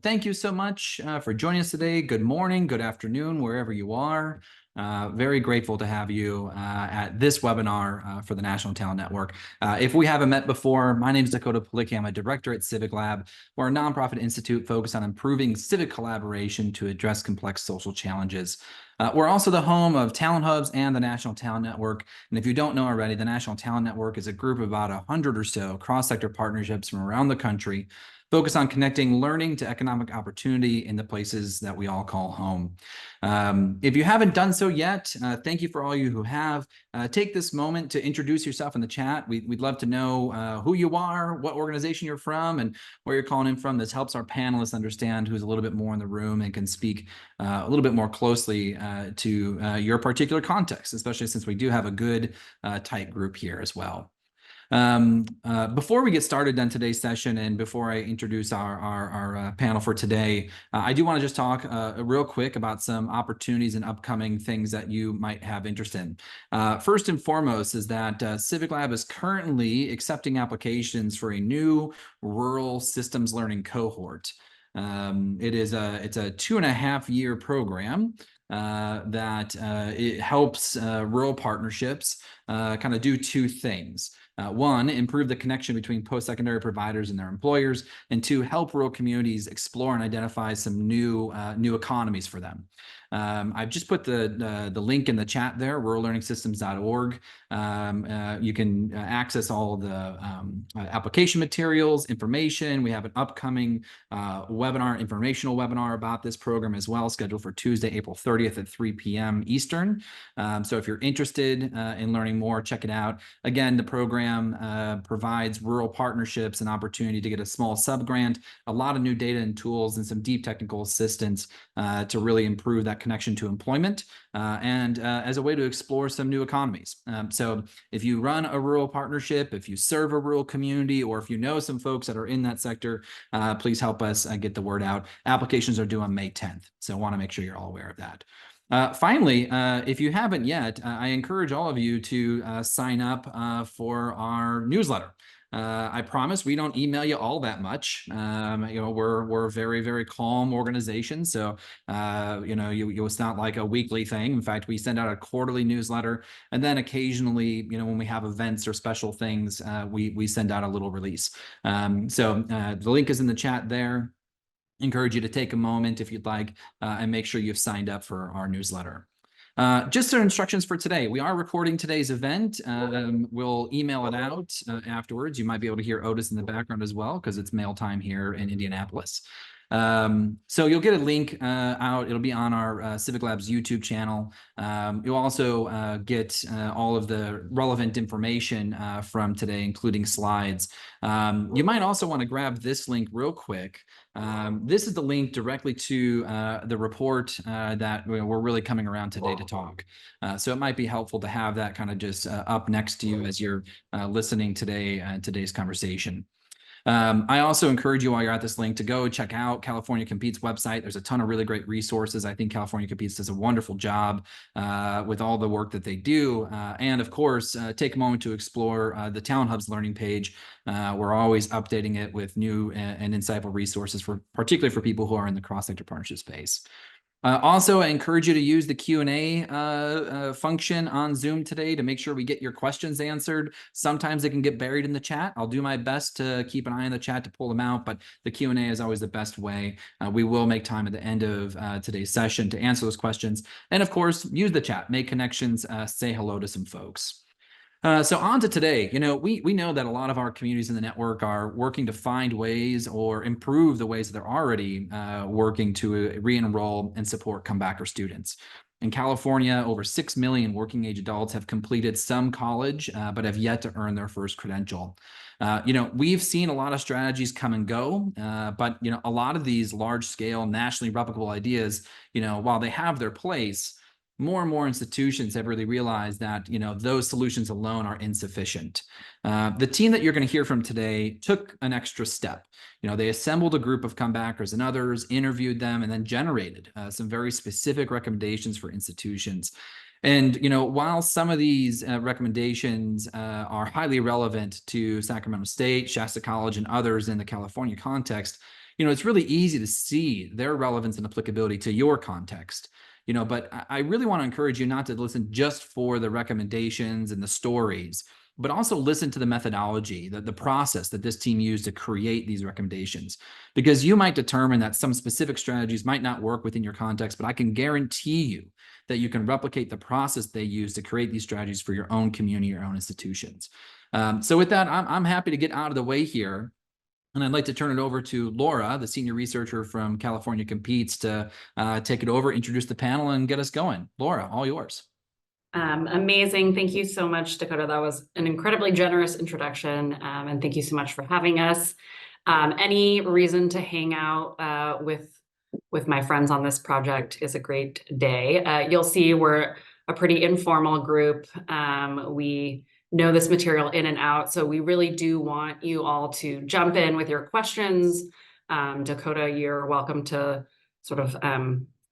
Thank you so much for joining us today. Good morning, good afternoon, wherever you are. Very grateful to have you at this webinar for the National Talent Network. If we haven't met before, my name is Dakota Palicki. I'm a director at CivicLab. We're a nonprofit institute focused on improving civic collaboration to address complex social challenges. We're also the home of Talent Hubs and the National Talent Network. And if you don't know already, the National Talent Network is a group of about 100 or so cross-sector partnerships from around the country focus on connecting learning to economic opportunity in the places that we all call home. If you haven't done so yet, thank you for all you who have. Take this moment to introduce yourself in the chat. We'd love to know who you are, what organization you're from, and where you're calling in from. This helps our panelists understand who's a little bit more in the room and can speak a little bit more closely to your particular context, especially since we do have a good, tight group here as well. Before we get started on today's session and before I introduce our panel for today, I do want to just talk real quick about some opportunities and upcoming things that you might have interest in. First and foremost is that CivicLab is currently accepting applications for a new rural systems learning cohort. It's a 2.5-year program that it helps rural partnerships kind of do two things. One, improve the connection between post-secondary providers and their employers, and two, help rural communities explore and identify some new economies for them. I've just put the link in the chat there, rurallearningsystems.org. You can access all the application materials, information. We have an upcoming informational webinar about this program as well, scheduled for Tuesday, April 30th at 3 p.m. Eastern. So if you're interested in learning more, check it out. Again, the program provides rural partnerships an opportunity to get a small sub-grant, a lot of new data and tools, and some deep technical assistance to really improve that connection to employment and as a way to explore some new economies. So if you run a rural partnership, if you serve a rural community, or if you know some folks that are in that sector, please help us get the word out. Applications are due on May 10th, so I want to make sure you're all aware of that. Finally, if you haven't yet, I encourage all of you to sign up for our newsletter. I promise we don't email you all that much. We're a very, very calm organization. So, it's not like a weekly thing. In fact, we send out a quarterly newsletter, and then occasionally, when we have events or special things, we send out a little release. The link is in the chat there. Encourage you to take a moment if you'd like and make sure you've signed up for our newsletter. Just some instructions for today. We are recording today's event. We'll email it out afterwards. You might be able to hear Otis in the background as well because it's mail time here in Indianapolis. So you'll get a link out. It'll be on our CivicLab's YouTube channel. You'll also get all of the relevant information from today, including slides. You might also want to grab this link real quick. This is the link directly to the report that we're really coming around today to talk. So it might be helpful to have that kind of just up next to you as you're listening today today's conversation. I also encourage you while you're at this link to go check out California Compete's website. There's a ton of really great resources. I think California Competes does a wonderful job with all the work that they do. And of course, take a moment to explore the Talent Hub's learning page. We're always updating it with new and insightful resources, particularly for people who are in the cross-sector partnership space. Also, I encourage you to use the Q&A function on Zoom today to make sure we get your questions answered. Sometimes they can get buried in the chat. I'll do my best to keep an eye on the chat to pull them out, but the Q&A is always the best way. We will make time at the end of today's session to answer those questions. And of course, use the chat, make connections, say hello to some folks. So on to today, we know that a lot of our communities in the network are working to find ways or improve the ways that they're already working to re-enroll and support comebacker students. In California, over 6 million working age adults have completed some college, but have yet to earn their first credential. We've seen a lot of strategies come and go, but a lot of these large scale, nationally replicable ideas, while they have their place, more and more institutions have really realized that those solutions alone are insufficient. The team that you're going to hear from today took an extra step. They assembled a group of comebackers and others, interviewed them, and then generated some very specific recommendations for institutions. And while some of these recommendations are highly relevant to Sacramento State, Shasta College, and others in the California context, it's really easy to see their relevance and applicability to your context. But I really want to encourage you not to listen just for the recommendations and the stories, but also listen to the methodology, the process that this team used to create these recommendations. Because you might determine that some specific strategies might not work within your context, but I can guarantee you that you can replicate the process they use to create these strategies for your own community, your own institutions. So with that, I'm happy to get out of the way here. And I'd like to turn it over to Laura, the senior researcher from California Competes, to take it over, introduce the panel, and get us going. Laura, all yours. Amazing. Thank you so much, Dakota. That was an incredibly generous introduction. And thank you so much for having us. Any reason to hang out with my friends on this project is a great day. You'll see we're a pretty informal group. We know this material in and out, so we really do want you all to jump in with your questions. Dakota, you're welcome to sort of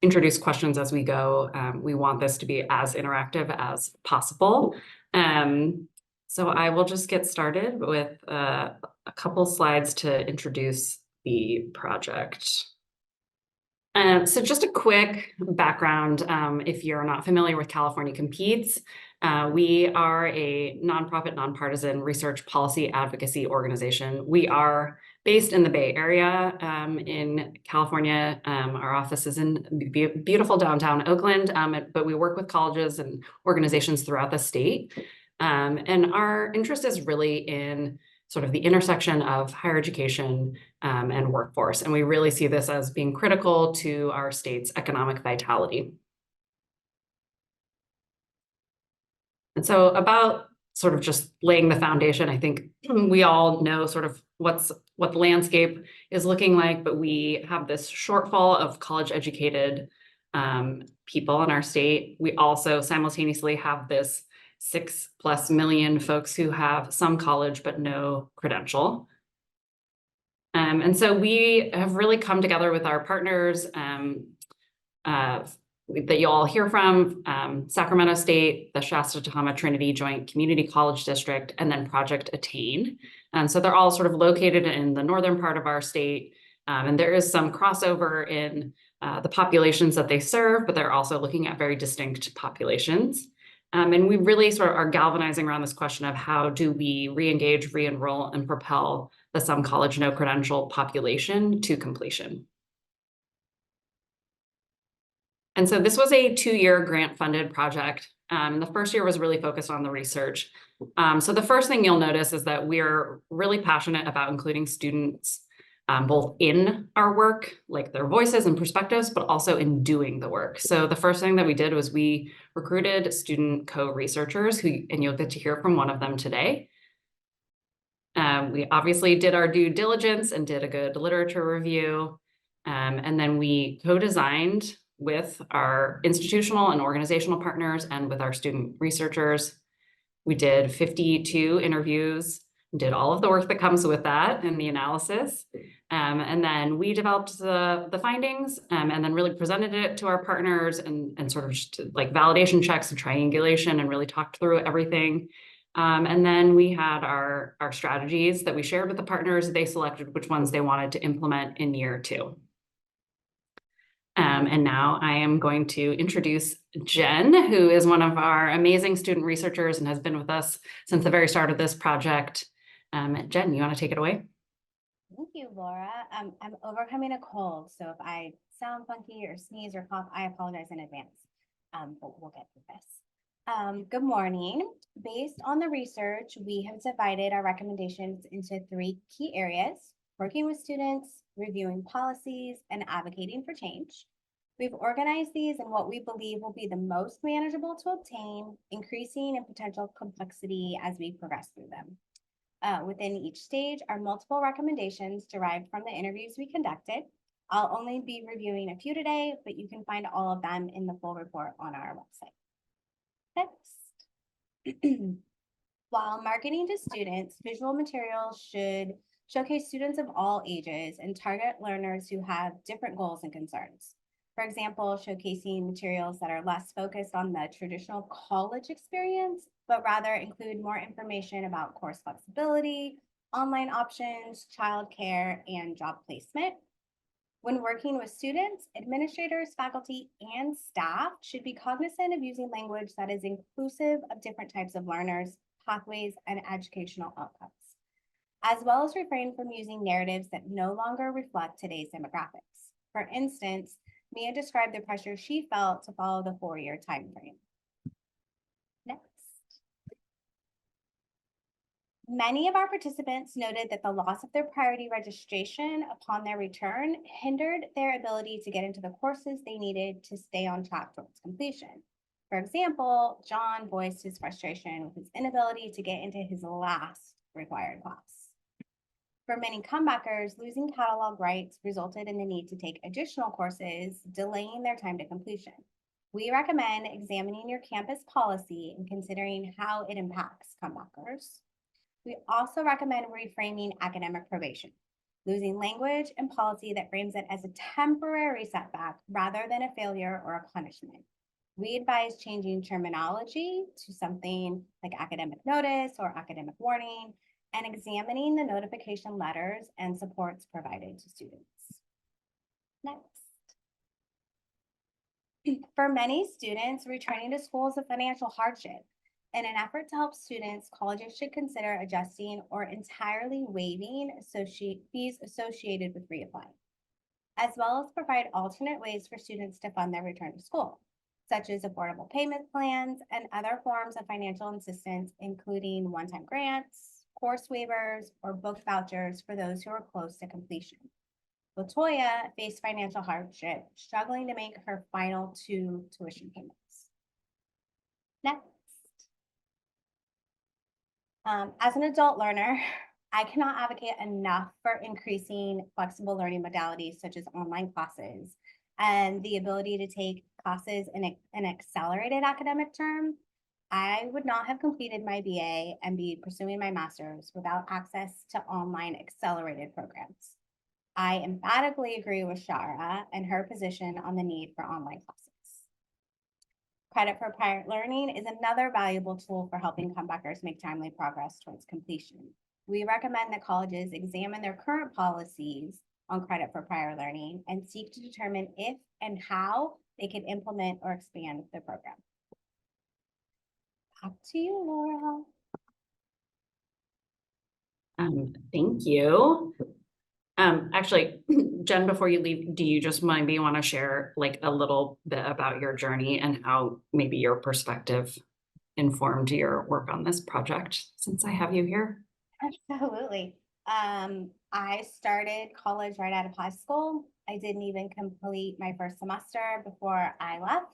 introduce questions as we go. We want this to be as interactive as possible. So I will just get started with a couple slides to introduce the project. So just a quick background, if you're not familiar with California Competes, we are a nonprofit, nonpartisan research policy advocacy organization. We are based in the Bay Area in California. Our office is in beautiful downtown Oakland, but we work with colleges and organizations throughout the state. And our interest is really in sort of the intersection of higher education and workforce. And we really see this as being critical to our state's economic vitality. And so about sort of just laying the foundation, I think we all know sort of what the landscape is looking like, but we have this shortfall of college educated people in our state. We also simultaneously have this 6+ million folks who have some college but no credential. And so we have really come together with our partners that you all hear from, Sacramento State, the Shasta Trinity Joint Community College District, and then ProjectAttain. So they're all sort of located in the northern part of our state. And there is some crossover in the populations that they serve, but they're also looking at very distinct populations. And we really sort of are galvanizing around this question of how do we re-engage, re-enroll, and propel the some college, no credential population to completion. And so this was a 2-year grant-funded project. The first year was really focused on the research. So the first thing you'll notice is that we're really passionate about including students both in our work, like their voices and perspectives, but also in doing the work. So the first thing that we did was we recruited student co-researchers and you'll get to hear from one of them today. We obviously did our due diligence and did a good literature review. And then we co-designed with our institutional and organizational partners and with our student researchers. We did 52 interviews, did all of the work that comes with that and the analysis. And then we developed the findings and then really presented it to our partners and sort of just like validation checks and triangulation and really talked through everything. And then we had our strategies that we shared with the partners. They selected which ones they wanted to implement in year 2. And now I am going to introduce Jen, who is one of our amazing student researchers and has been with us since the very start of this project. Jen, you want to take it away? Thank you, Laura. I'm overcoming a cold, so if I sound funky or sneeze or cough, I apologize in advance, but we'll get through this. Good morning. Based on the research, we have divided our recommendations into 3 key areas: working with students, reviewing policies, and advocating for change. We've organized these in what we believe will be the most manageable to obtain, increasing in potential complexity as we progress through them. Within each stage are multiple recommendations derived from the interviews we conducted. I'll only be reviewing a few today, but you can find all of them in the full report on our website. Next. While marketing to students, visual materials should showcase students of all ages and target learners who have different goals and concerns. For example, showcasing materials that are less focused on the traditional college experience, but rather include more information about course flexibility, online options, childcare, and job placement. When working with students, administrators, faculty, and staff should be cognizant of using language that is inclusive of different types of learners, pathways, and educational outcomes, as well as refrain from using narratives that no longer reflect today's demographics. For instance, Mia described the pressure she felt to follow the 4-year timeframe. Next. Many of our participants noted that the loss of their priority registration upon their return hindered their ability to get into the courses they needed to stay on track towards completion. For example, John voiced his frustration with his inability to get into his last required class. For many comebackers, losing catalog rights resulted in the need to take additional courses, delaying their time to completion. We recommend examining your campus policy and considering how it impacts comebackers. We also recommend reframing academic probation, losing language and policy that frames it as a temporary setback rather than a failure or a punishment. We advise changing terminology to something like academic notice or academic warning, and examining the notification letters and supports provided to students. Next. For many students, returning to school is a financial hardship. In an effort to help students, colleges should consider adjusting or entirely waiving fees associated with reapplying, as well as provide alternate ways for students to fund their return to school, such as affordable payment plans and other forms of financial assistance, including one-time grants, course waivers, or book vouchers for those who are close to completion. Latoya faced financial hardship, struggling to make her final 2 tuition payments. Next. As an adult learner, I cannot advocate enough for increasing flexible learning modalities such as online classes and the ability to take classes in an accelerated academic term. I would not have completed my BA and be pursuing my master's without access to online accelerated programs. I emphatically agree with Shara and her position on the need for online classes. Credit for prior learning is another valuable tool for helping comebackers make timely progress towards completion. We recommend that colleges examine their current policies on credit for prior learning and seek to determine if and how they can implement or expand the program. Back to you, Laura. Thank you. Actually, Jen, before you leave, do you just maybe want to share like a little bit about your journey and how maybe your perspective informed your work on this project, since I have you here? Absolutely. I started college right out of high school. I didn't even complete my first semester before I left.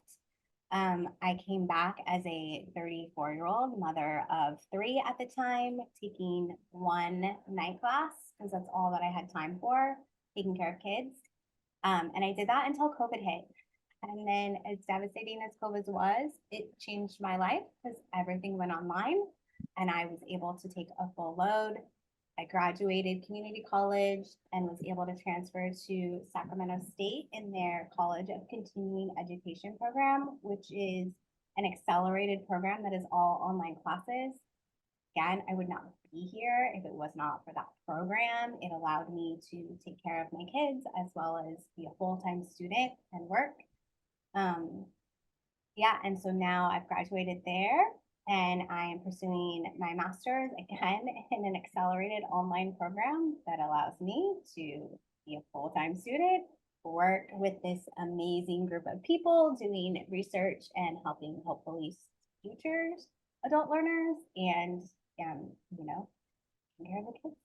I came back as a 34-year-old mother of 3 at the time, taking 1 night class because that's all that I had time for, taking care of kids. And I did that until COVID hit. And then as devastating as COVID was, it changed my life because everything went online and I was able to take a full load. I graduated community college and was able to transfer to Sacramento State in their College of Continuing Education program, which is an accelerated program that is all online classes. Again, I would not be here if it was not for that program. It allowed me to take care of my kids as well as be a full-time student and work. Yeah, and so now I've graduated there. And I am pursuing my master's again in an accelerated online program that allows me to be a full-time student, work with this amazing group of people doing research and helping hopefully future adult learners and, you know, taking care of the kids,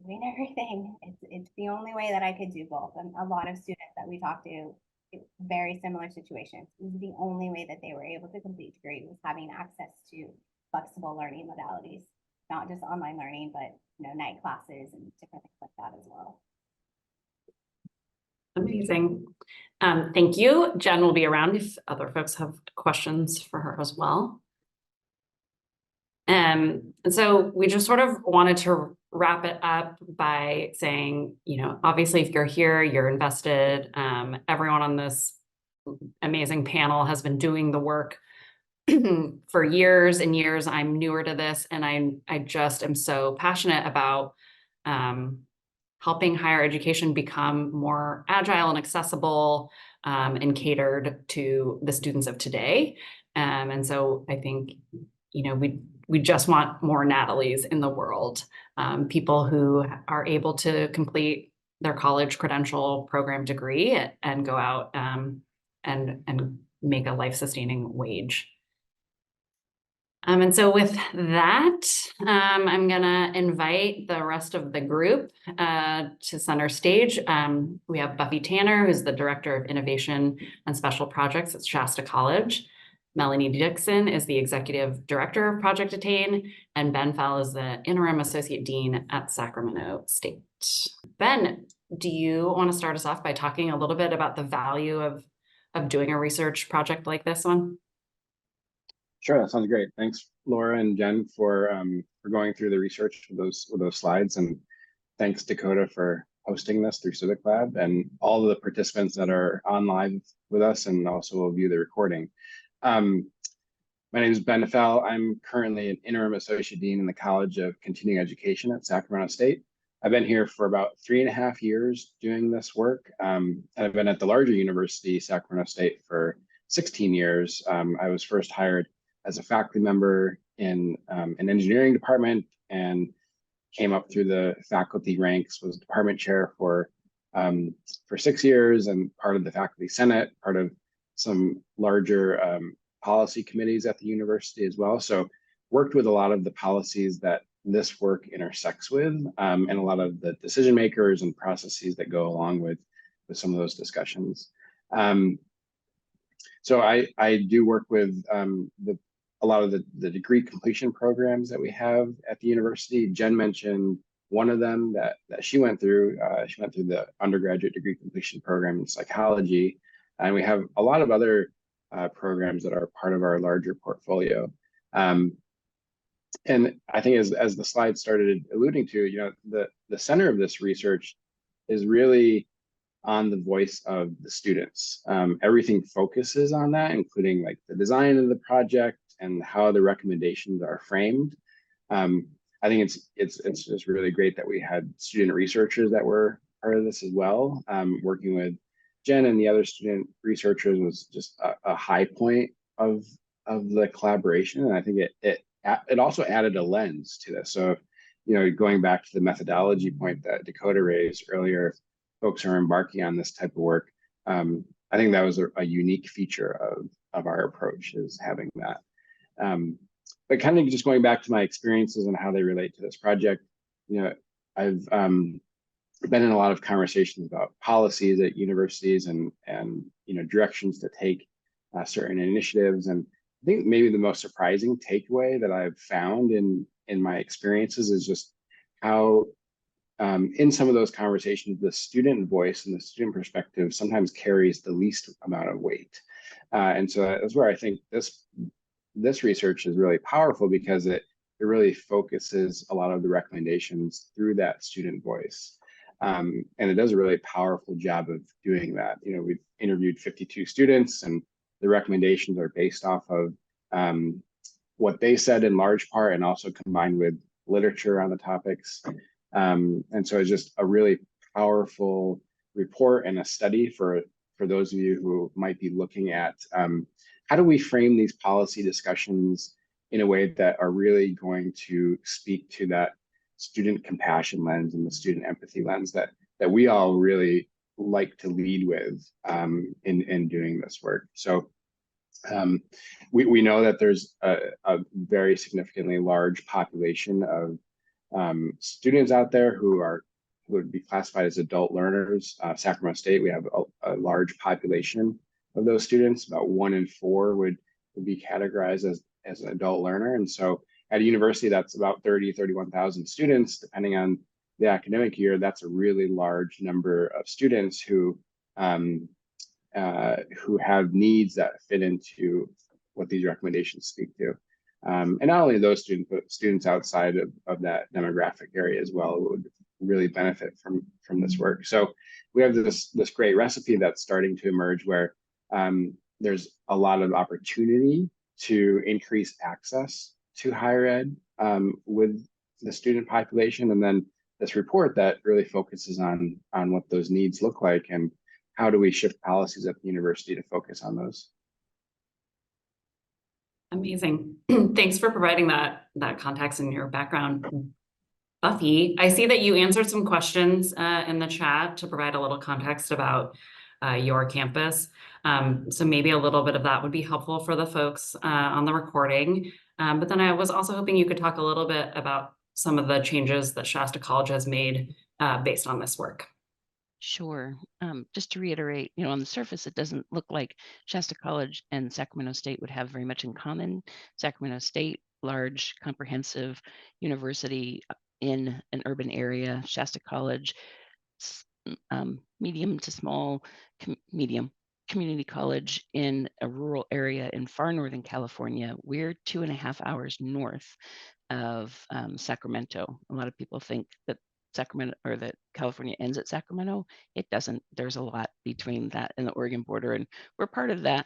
doing everything. It's the only way that I could do both. And a lot of students that we talk to, very similar situations. It was the only way that they were able to complete a degree was having access to flexible learning modalities, not just online learning, but night classes and different things like that as well. Amazing. Thank you. Jen will be around if other folks have questions for her as well. And so we just sort of wanted to wrap it up by saying, obviously if you're here, you're invested. Everyone on this amazing panel has been doing the work for years and years. I'm newer to this and I just am so passionate about helping higher education become more agile and accessible, and catered to the students of today. And so I think, we just want more Natalies in the world, people who are able to complete their college credential program degree and go out and make a life-sustaining wage. And so with that, I'm gonna invite the rest of the group to center stage. We have Buffy Tanner, who's the Director of Innovation and Special Projects at Shasta College. Melanie Dixon is the Executive Director of ProjectAttain, and Ben Fell is the Interim Associate Dean at Sacramento State. Ben, do you want to start us off by talking a little bit about the value of doing a research project like this one? Sure, that sounds great. Thanks, Laura and Jen, for going through the research with those slides, and thanks Dakota for hosting this through CivicLab, and all of the participants that are on live with us and also will view the recording. My name is Ben Fell. I'm currently an interim associate dean in the College of Continuing Education at Sacramento State. I've been here for about 3.5 years doing this work. I've been at the larger university, Sacramento State, for 16 years. I was first hired as a faculty member in an engineering department and came up through the faculty ranks, was department chair for 6 years and part of the faculty senate, part of some larger policy committees at the university as well. So worked with a lot of the policies that this work intersects with, and a lot of the decision makers and processes that go along with some of those discussions. So I do work with a lot of the degree completion programs that we have at the university. Jen mentioned one of them that she went through. She went through the undergraduate degree completion program in psychology. And we have a lot of other programs that are part of our larger portfolio. And I think as the slide started alluding to, the center of this research is really on the voice of the students. Everything focuses on that, including like the design of the project and how the recommendations are framed. I think it's just really great that we had student researchers that were part of this as well. Working with Jen and the other student researchers was just a high point of the collaboration, and I think it also added a lens to this. So, going back to the methodology point that Dakota raised earlier, folks are embarking on this type of work. I think that was a unique feature of our approach, is having that. But kind of just going back to my experiences and how they relate to this project, I've been in a lot of conversations about policies at universities and directions to take certain initiatives. And I think maybe the most surprising takeaway that I've found in my experiences is just how in some of those conversations, the student voice and the student perspective sometimes carries the least amount of weight. And so that's where I think this research is really powerful, because it really focuses a lot of the recommendations through that student voice. And it does a really powerful job of doing that. We've interviewed 52 students, and the recommendations are based off of what they said in large part, and also combined with literature on the topics. And so it's just a really powerful report and a study for those of you who might be looking at how do we frame these policy discussions in a way that are really going to speak to that student compassion lens and the student empathy lens that we all really like to lead with in doing this work. So we know that there's a very significantly large population of students out there who would be classified as adult learners. Sacramento State, we have a large population of those students. About 1 in 4 would be categorized as an adult learner. And so at a university that's about 31,000 students, depending on the academic year, that's a really large number of students who have needs that fit into what these recommendations speak to. And not only those students, but students outside of that demographic area as well would really benefit from this work. So we have this great recipe that's starting to emerge, where there's a lot of opportunity to increase access to higher ed with the student population. And then this report that really focuses on what those needs look like and how do we shift policies at the university to focus on those. Amazing. Thanks for providing that context and your background. Buffy, I see that you answered some questions in the chat to provide a little context about your campus. So maybe a little bit of that would be helpful for the folks on the recording. But then I was also hoping you could talk a little bit about some of the changes that Shasta College has made based on this work. Sure. Just to reiterate, on the surface, it doesn't look like Shasta College and Sacramento State would have very much in common. Sacramento State, large, comprehensive university in an urban area. Shasta College, medium to small, medium community college in a rural area in far northern California. We're 2.5 hours north of Sacramento. A lot of people think that Sacramento or that California ends at Sacramento. It doesn't. There's a lot between that and the Oregon border, and we're part of that.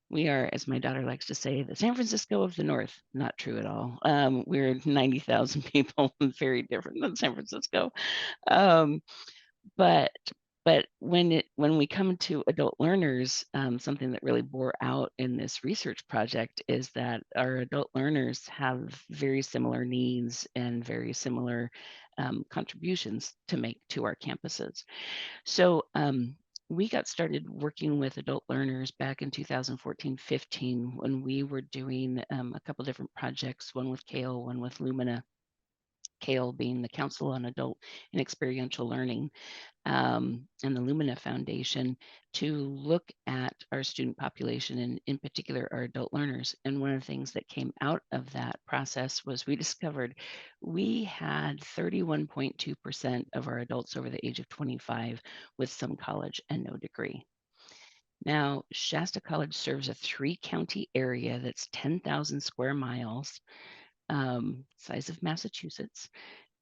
We are, as my daughter likes to say, the San Francisco of the North. Not true at all. We're 90,000 people, very different than San Francisco. But when we come to adult learners, something that really bore out in this research project is that our adult learners have very similar needs and very similar contributions to make to our campuses. So we got started working with adult learners back in 2014-15 when we were doing a couple different projects, one with CALE, one with Lumina. CALE being the Council on Adult and Experiential Learning, and the Lumina Foundation, to look at our student population and in particular our adult learners. And one of the things that came out of that process was we discovered we had 31.2% of our adults over the age of 25 with some college and no degree. Now, Shasta College serves a 3-county area that's 10,000 square miles, size of Massachusetts.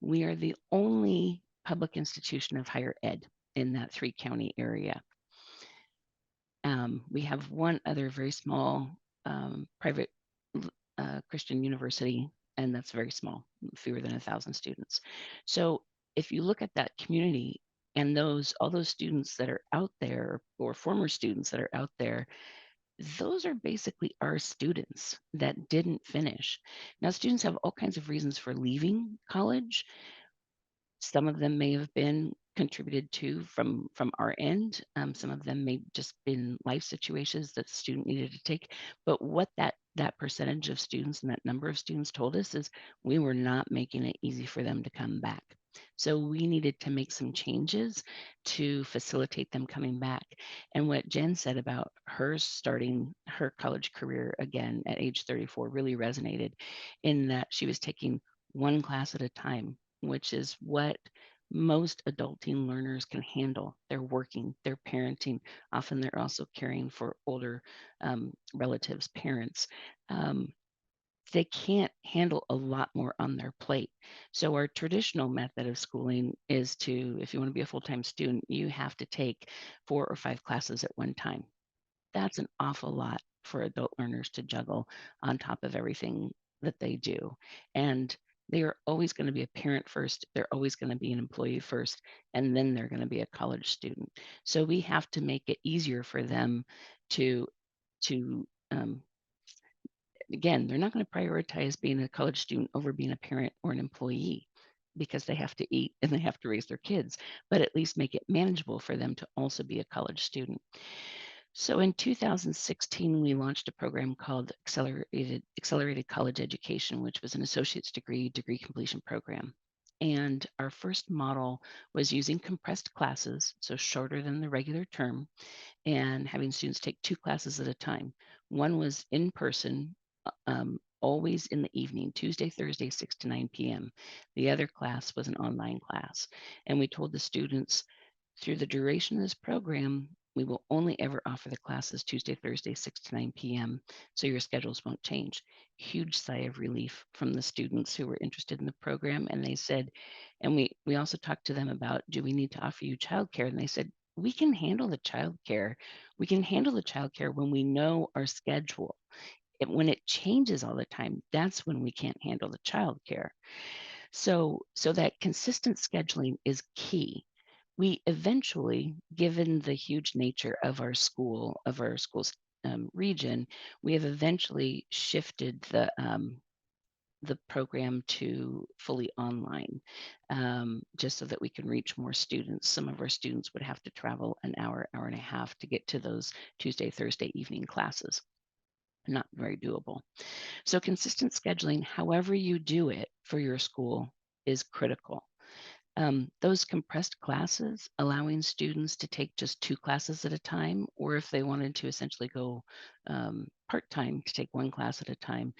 We are the only public institution of higher ed in that 3-county area. We have one other very small private Christian university, and that's very small, fewer than 1,000 students. So if you look at that community and all those students that are out there, or former students that are out there, those are basically our students that didn't finish. Now, students have all kinds of reasons for leaving college. Some of them may have been contributed to from our end. Some of them may just been life situations that the student needed to take. But what that percentage of students and that number of students told us is we were not making it easy for them to come back. So we needed to make some changes to facilitate them coming back. And what Jen said about her starting her college career again at age 34 really resonated, in that she was taking one class at a time, which is what most adulting learners can handle. They're working, they're parenting. Often they're also caring for older relatives, parents. They can't handle a lot more on their plate. So our traditional method of schooling is to, if you want to be a full-time student, you have to take 4 or 5 classes at one time. That's an awful lot for adult learners to juggle on top of everything that they do. And they are always going to be a parent first, they're always going to be an employee first, and then they're going to be a college student. So we have to make it easier for them to again, they're not going to prioritize being a college student over being a parent or an employee, because they have to eat and they have to raise their kids, but at least make it manageable for them to also be a college student. So in 2016, we launched a program called Accelerated College Education, which was an associate's degree completion program. And our first model was using compressed classes, so shorter than the regular term, and having students take 2 classes at a time. One was in person, always in the evening, Tuesday, Thursday, 6 to 9 p.m. The other class was an online class. And we told the students, through the duration of this program, we will only ever offer the classes Tuesday, Thursday, 6 to 9 p.m. So your schedules won't change. Huge sigh of relief from the students who were interested in the program. And they said, and we also talked to them about, do we need to offer you childcare? And they said, we can handle the childcare. We can handle the childcare when we know our schedule. when it changes all the time, that's when we can't handle the childcare. So that consistent scheduling is key. We eventually, given the huge nature of our school's region, we have eventually shifted the program to fully online, just so that we can reach more students. Some of our students would have to travel an hour, hour and a half to get to those Tuesday, Thursday evening classes. Not very doable. So consistent scheduling, however you do it for your school, is critical. Those compressed classes, allowing students to take just 2 classes at a time, or if they wanted to essentially go part-time to take 1 class at a time,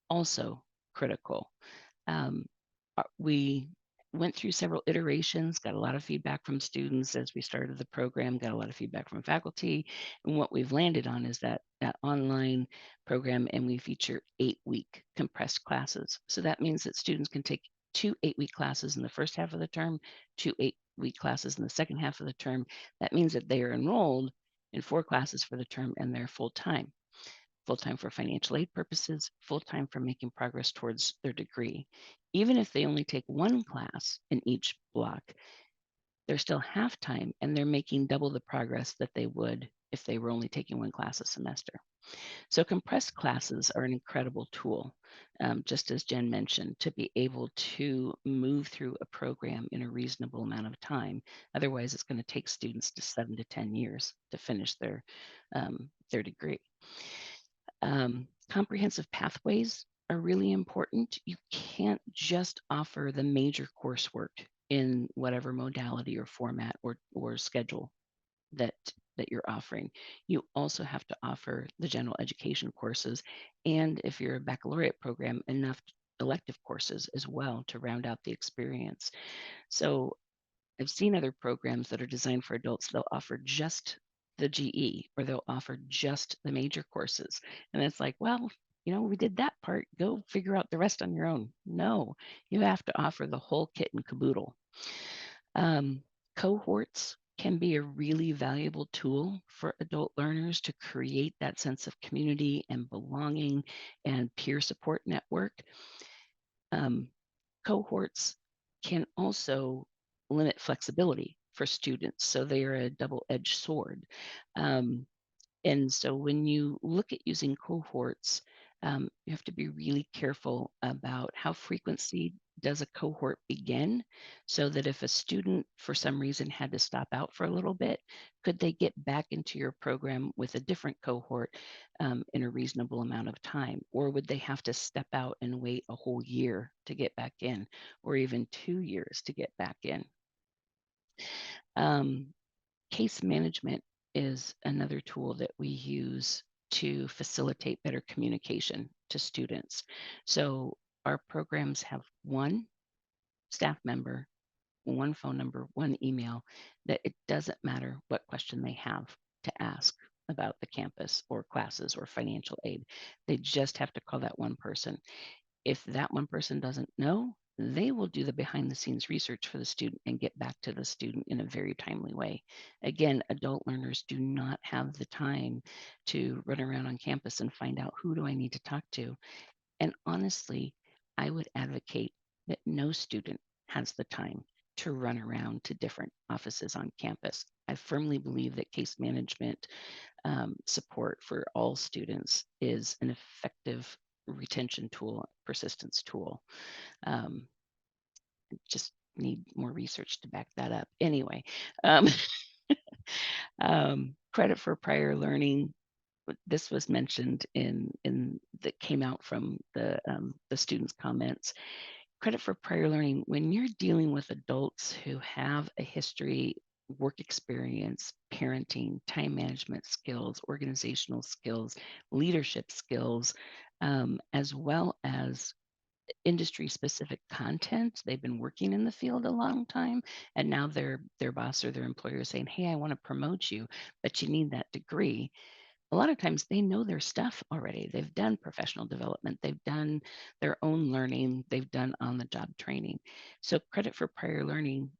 also critical. We went through several iterations, got a lot of feedback from students as we started the program, got a lot of feedback from faculty. And what we've landed on is that online program, and we feature 8-week compressed classes. So that means that students can take 2 8-week classes in the first half of the term, 2 8-week classes in the second half of the term. That means that they are enrolled in 4 classes for the term, and they're full-time for financial aid purposes, full-time for making progress towards their degree. Even if they only take 1 class in each block, they're still half-time, and they're making double the progress that they would if they were only taking 1 class a semester. So compressed classes are an incredible tool, just as Jen mentioned, to be able to move through a program in a reasonable amount of time. Otherwise, it's going to take students to 7 to 10 years to finish their degree. Comprehensive pathways are really important. You can't just offer the major coursework in whatever modality or format or schedule that you're offering. You also have to offer the general education courses, and if you're a baccalaureate program, enough elective courses as well to round out the experience. So I've seen other programs that are designed for adults. They'll offer just the GE, or they'll offer just the major courses. And it's like, well, we did that part. Go figure out the rest on your own. No, you have to offer the whole kit and caboodle. Cohorts can be a really valuable tool for adult learners to create that sense of community and belonging and peer support network. Cohorts can also limit flexibility for students, so they are a double-edged sword. And so when you look at using cohorts, you have to be really careful about how frequency does a cohort begin, so that if a student for some reason had to stop out for a little bit, could they get back into your program with a different cohort in a reasonable amount of time? Or would they have to step out and wait a whole year to get back in, or even 2 years to get back in? Case management is another tool that we use to facilitate better communication to students. So our programs have 1 staff member, 1 phone number, 1 email, that it doesn't matter what question they have to ask about the campus or classes or financial aid. They just have to call that 1 person. If that 1 person doesn't know, they will do the behind the scenes research for the student and get back to the student in a very timely way. Again, adult learners do not have the time to run around on campus and find out, who do I need to talk to? And honestly, I would advocate that no student has the time to run around to different offices on campus. I firmly believe that case management support for all students is an effective retention tool, persistence tool. Just need more research to back that up. Anyway, credit for prior learning. This was mentioned in that came out from the students' comments. Credit for prior learning. When you're dealing with adults who have a history, work experience, parenting, time management skills, organizational skills, leadership skills, as well as industry specific content. They've been working in the field a long time, and now their boss or their employer is saying, hey, I want to promote you, but you need that degree. A lot of times they know their stuff already. They've done professional development, they've done their own learning, they've done on the job training. So credit for prior learning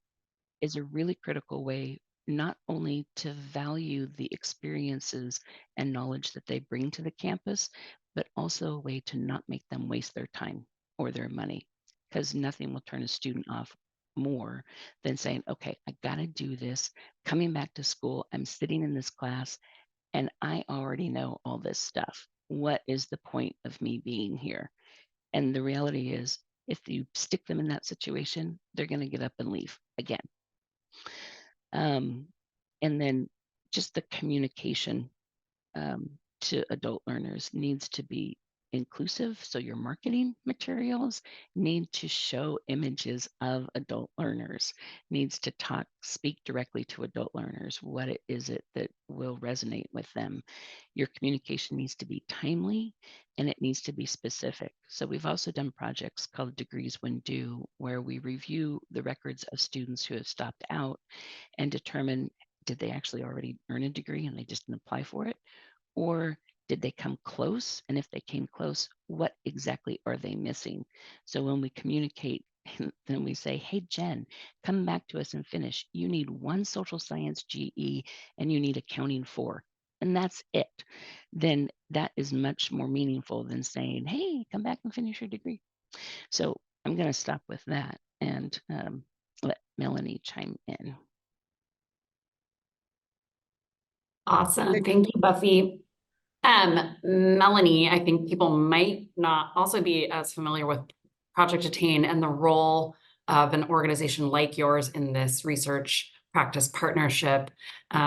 is a really critical way, not only to value the experiences and knowledge that they bring to the campus, but also a way to not make them waste their time or their money, because nothing will turn a student off more than saying, okay, I got to do this. Coming back to school, I'm sitting in this class and I already know all this stuff. What is the point of me being here? And the reality is, if you stick them in that situation, they're going to get up and leave again. And then just the communication to adult learners needs to be inclusive. So your marketing materials need to show images of adult learners, needs to speak directly to adult learners. What is it that will resonate with them? Your communication needs to be timely and it needs to be specific. So we've also done projects called Degrees When Due, where we review the records of students who have stopped out and determine, did they actually already earn a degree and they just didn't apply for it? Or did they come close? And if they came close, what exactly are they missing? So when we communicate, then we say, hey, Jen, come back to us and finish. You need one social science GE and you need accounting 4. And that's it. Then that is much more meaningful than saying, hey, come back and finish your degree. So I'm going to stop with that and let Melanie chime in. Awesome. Thank you, Buffy. Melanie, I think people might not also be as familiar with ProjectAttain and the role of an organization like yours in this research practice partnership.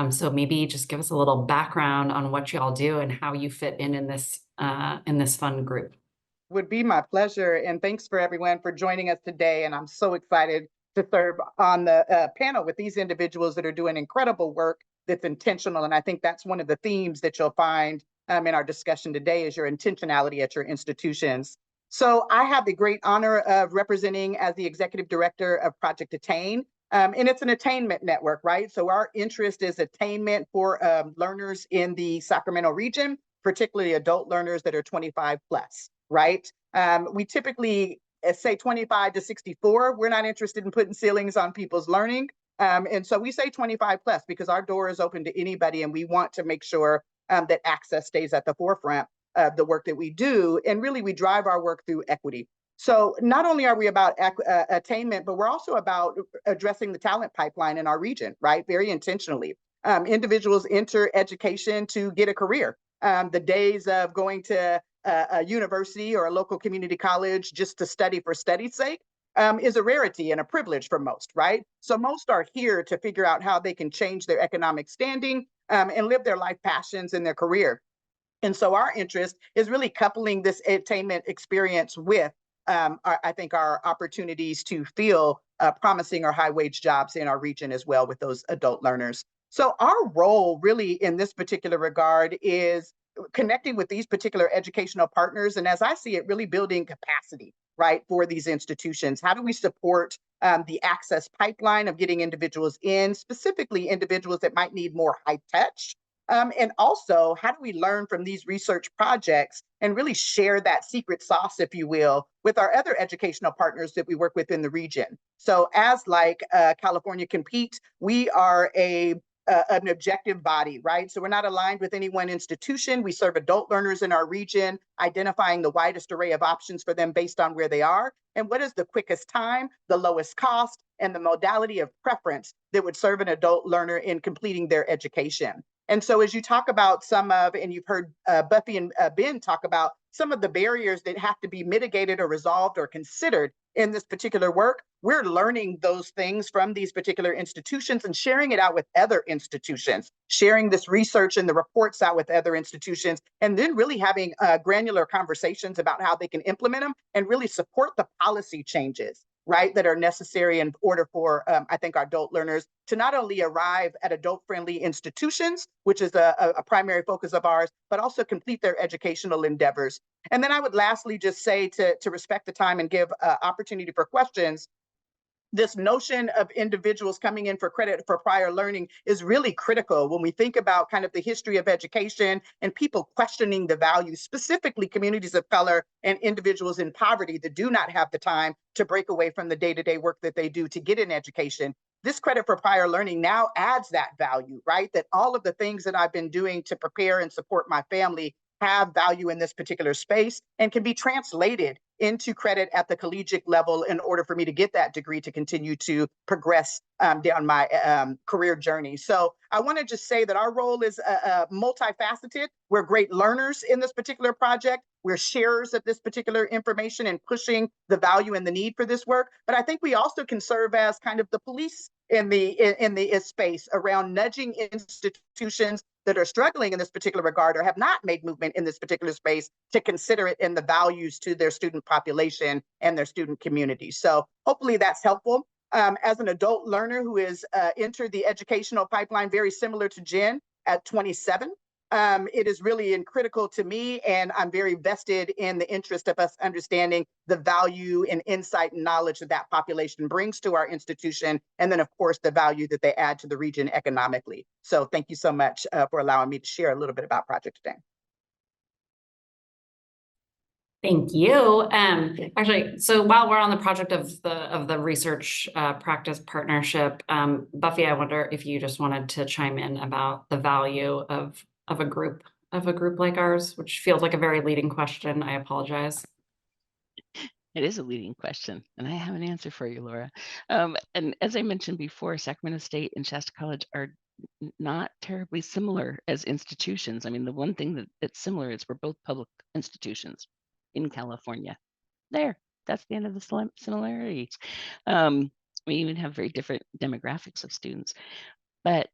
So maybe just give us a little background on what y'all do and how you fit in this fun group. Would be my pleasure. And thanks for everyone for joining us today. And I'm so excited to serve on the panel with these individuals that are doing incredible work that's intentional. And I think that's one of the themes that you'll find in our discussion today is your intentionality at your institutions. So I have the great honor of representing as the executive director of ProjectAttain. And it's an attainment network, right? So our interest is attainment for learners in the Sacramento region, particularly adult learners that are 25 plus, right? We typically say 25 to 64. We're not interested in putting ceilings on people's learning. And so we say 25 plus because our door is open to anybody and we want to make sure that access stays at the forefront of the work that we do. And really we drive our work through equity. So not only are we about attainment, but we're also about addressing the talent pipeline in our region, right? Very intentionally. Individuals enter education to get a career. The days of going to a university or a local community college just to study for study's sake is a rarity and a privilege for most, right? So most are here to figure out how they can change their economic standing and live their life passions in their career. And so our interest is really coupling this attainment experience with, I think, our opportunities to fill promising or high wage jobs in our region as well with those adult learners. So our role really in this particular regard is connecting with these particular educational partners. And as I see it, really building capacity, right, for these institutions. How do we support the access pipeline of getting individuals in, specifically individuals that might need more high touch? And also, how do we learn from these research projects and really share that secret sauce, if you will, with our other educational partners that we work with in the region? So as like California Compete, we are an objective body, right? So we're not aligned with any one institution. We serve adult learners in our region, identifying the widest array of options for them based on where they are. And what is the quickest time, the lowest cost, and the modality of preference that would serve an adult learner in completing their education. And so as you talk about some of, and you've heard Buffy and Ben talk about some of the barriers that have to be mitigated or resolved or considered in this particular work, we're learning those things from these particular institutions and sharing it out with other institutions, sharing this research and the reports out with other institutions, and then really having granular conversations about how they can implement them and really support the policy changes, right, that are necessary in order for, I think, our adult learners to not only arrive at adult-friendly institutions, which is a primary focus of ours, but also complete their educational endeavors. And then I would lastly just say to respect the time and give opportunity for questions, this notion of individuals coming in for credit for prior learning is really critical when we think about kind of the history of education and people questioning the value, specifically communities of color and individuals in poverty that do not have the time to break away from the day-to-day work that they do to get an education. This credit for prior learning now adds that value, right? That all of the things that I've been doing to prepare and support my family have value in this particular space and can be translated into credit at the collegiate level in order for me to get that degree to continue to progress down my career journey. So I want to just say that our role is multifaceted. We're great learners in this particular project. We're sharers of this particular information and pushing the value and the need for this work. But I think we also can serve as kind of the police in the space around nudging institutions that are struggling in this particular regard or have not made movement in this particular space to consider it in the values to their student population and their student community. So hopefully that's helpful. As an adult learner who has entered the educational pipeline very similar to Jen at 27, it is really critical to me, and I'm very vested in the interest of us understanding the value and insight and knowledge that that population brings to our institution, and then of course the value that they add to the region economically. So thank you so much for allowing me to share a little bit about ProjectAttain. Thank you. Actually, so while we're on the project of the research practice partnership, Buffy, I wonder if you just wanted to chime in about the value of a group like ours, which feels like a very leading question. I apologize. It is a leading question, and I have an answer for you, Laura. And as I mentioned before, Sacramento State and Shasta College are not terribly similar as institutions. I mean, the one thing that's similar is we're both public institutions in California. That's the end of the similarities. We even have very different demographics of students, but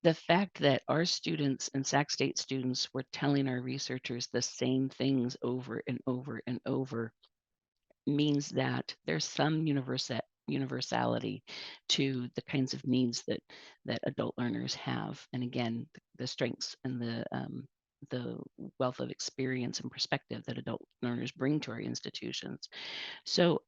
the fact that our students and Sac State students were telling our researchers the same things over and over and over means that there's some universality to the kinds of needs that adult learners have. And again, the strengths and the wealth of experience and perspective that adult learners bring to our institutions. So